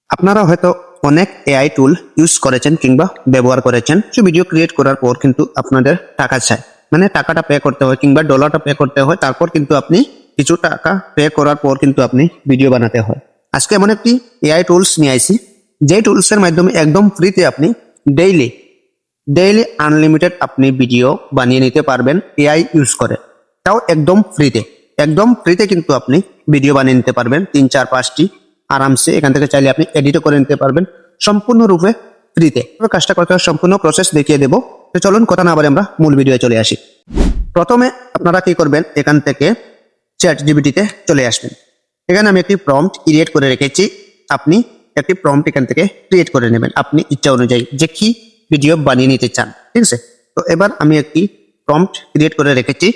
আপনারা হয়তো অনেক এআই টুল ইউজ করেছেন কিংবা ব্যবহার করেছেন। ভিডিও ক্রিয়েট করার পর কিন্তু আপনাদের টাকা চাই, মানে টাকাটা পে করতে হয় কিংবা ডলারটা পে করতে হয়, তারপর কিন্তু আপনি কিছু টাকা পে করার পর কিন্তু আপনি ভিডিও বানাতে হয়। আজকে এমন একটি এআই টুলস নিয়ে আইছি, যে টুলসের মাধ্যমে একদম ফ্রিতে আপনি ডেইলি আনলিমিটেড আপনি ভিডিও বানিয়ে নিতে পারবেন এআই ইউজ করে, তাও একদম ফ্রিতে কিন্তু আপনি ভিডিও বানিয়ে নিতে পারবেন 3-4-5টি আরামসে। এখান থেকে চাইলে আপনি এডিটও করে নিতে পারবেন সম্পূর্ণরূপে ফ্রিতে। কাজটা করতে হবে সম্পূর্ণ প্রসেস দেখিয়ে দেবো। তো চলুন কথা না বলে আমরা মূল ভিডিওয়ে চলে আসি। প্রথমে আপনারা কি করবেন, এখান থেকে চ্যাট জিপিটিতে চলে আসবেন। এখানে আমি একটি প্রম্পট ক্রিয়েট করে রেখেছি। আপনি একটি প্রম্পট এখান থেকে ক্রিয়েট করে নেবেন আপনি ইচ্ছা অনুযায়ী, যে কি ভিডিও বানিয়ে নিতে চান। ঠিক আছে, তো এবার আমি একটি প্রম্পট ক্রিয়েট করে রেখেছি।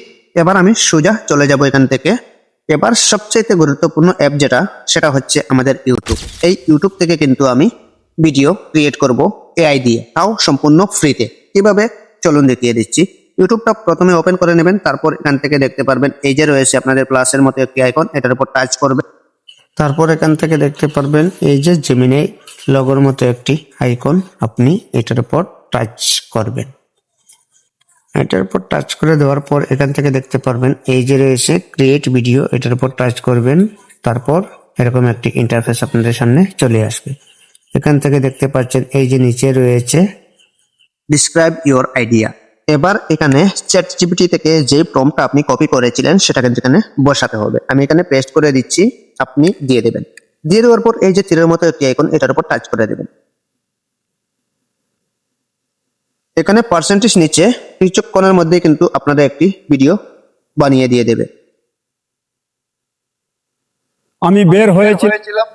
এবার আমি সোজা চলে যাব এখান থেকে। এবার সবচেয়ে গুরুত্বপূর্ণ অ্যাপ যেটা, সেটা হচ্ছে আমাদের ইউটিউব। এই ইউটিউব থেকে কিন্তু আমি ভিডিও ক্রিয়েট করব এআই দিয়ে, তাও সম্পূর্ণ ফ্রিতে। কিভাবে চলুন দেখিয়ে দিচ্ছি। ইউটিউবটা প্রথমে ওপেন করে নেবেন, তারপর এখান থেকে দেখতে পারবেন এই যে রয়েছে আপনাদের প্লাসের মতো একটি আইকন, এটার উপর টাচ করবেন। তারপর এখান থেকে দেখতে পারবেন এই যে জেমিনি লগোর মতো একটি আইকন, আপনি এটার উপর টাচ করবেন। এটার উপর টাচ করে দেওয়ার পর এখান থেকে দেখতে পারবেন এই যে রয়েছে ক্রিয়েট ভিডিও, এটার উপর টাচ করবেন। তারপর এরকম একটি ইন্টারফেস আপনাদের সামনে চলে আসবে। এখান থেকে দেখতে পাচ্ছেন এই যে নিচে রয়েছে ডিসক্রাইব ইওর আইডিয়া। এবার এখানে চ্যাট জিপিটি থেকে যে প্রম্পটটা আপনি কপি করেছিলেন সেটাকে এখানে বসাতে হবে। আমি এখানে পেস্ট করে দিচ্ছি, আপনি দিয়ে দেবেন। দিয়ে দেওয়ার পর এই যে তীরের মতো একটি আইকন, এটার উপর টাচ করে দেবেন। এখানে পার্সেন্টেজ নিচে কিছুক্ষণের মধ্যে কিন্তু আপনাদের একটি ভিডিও বানিয়ে দিয়ে দেবে। আমি বের হয়েছিলাম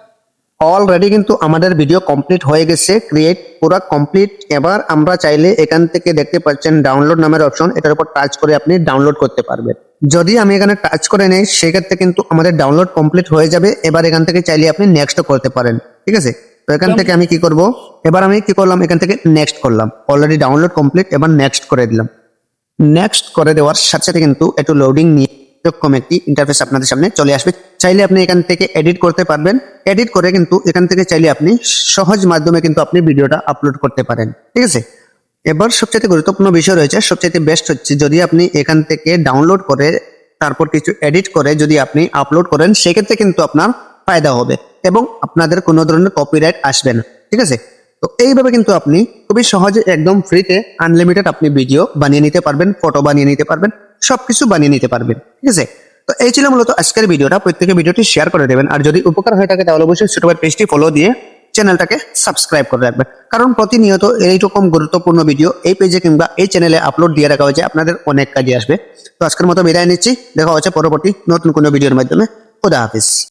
অলরেডি কিন্তু আমাদের ভিডিও কমপ্লিট হয়ে গেছে, ক্রিয়েট পুরো কমপ্লিট। এবার আমরা চাইলে এখান থেকে দেখতে পাচ্ছেন ডাউনলোড নামের অপশন, এটার উপর টাচ করে আপনি ডাউনলোড করতে পারবেন। যদি আমি এখানে টাচ করে নেই সেক্ষেত্রে কিন্তু আমাদের ডাউনলোড কমপ্লিট হয়ে যাবে। এবার এখান থেকে চাইলে আপনি নেক্সট করতে পারেন। ঠিক আছে, তো এখান থেকে আমি কি করব, এবার আমি কি করলাম, এখান থেকে নেক্সট করলাম। অলরেডি ডাউনলোড কমপ্লিট, এবার নেক্সট করে দিলাম। নেক্সট করে দেওয়ার সাথে সাথে কিন্তু একটু লোডিং নিয়ে এরকম একটি ইন্টারফেস আপনাদের সামনে চলে আসবে। চাইলে আপনি এখান থেকে এডিট করতে পারবেন। এডিট করে কিন্তু এখান থেকে চাইলে আপনি সহজ মাধ্যমে কিন্তু আপনি ভিডিওটা আপলোড করতে পারেন। ঠিক আছে, এবার সবচেয়ে গুরুত্বপূর্ণ বিষয় রয়েছে, সবচেয়ে বেস্ট হচ্ছে যদি আপনি এখান থেকে ডাউনলোড করে তারপর কিছু এডিট করে যদি আপনি আপলোড করেন, সেক্ষেত্রে কিন্তু আপনার ফায়দা হবে এবং আপনাদের কোনো ধরনের কপিরাইট আসবে না। ঠিক আছে, তো এইভাবে কিন্তু আপনি খুবই সহজে একদম ফ্রিতে আনলিমিটেড আপনি ভিডিও বানিয়ে নিতে পারবেন, ফটো বানিয়ে নিতে পারবেন, সবকিছু বানিয়ে নিতে পারবেন। ঠিক আছে, তো এই ছিল মূলত আজকের ভিডিওটা। প্রত্যেকে ভিডিওটি শেয়ার করে দেবেন, আর যদি উপকার হয়ে থাকে তাহলে অবশ্যই ছোট ভাই পেজটি ফলো দিয়ে চ্যানেলটাকে সাবস্ক্রাইব করে রাখবেন, কারণ প্রতিনিয়ত এইরকম গুরুত্বপূর্ণ ভিডিও এই পেজে কিংবা এই চ্যানেলে আপলোড দিয়ে রাখা হয়েছে, আপনাদের অনেক কাজে আসবে। তো আজকের মতো বিদায় নিচ্ছি, দেখা হচ্ছে পরবর্তী নতুন কোনো ভিডিওর মাধ্যমে। খুদা হাফিজ।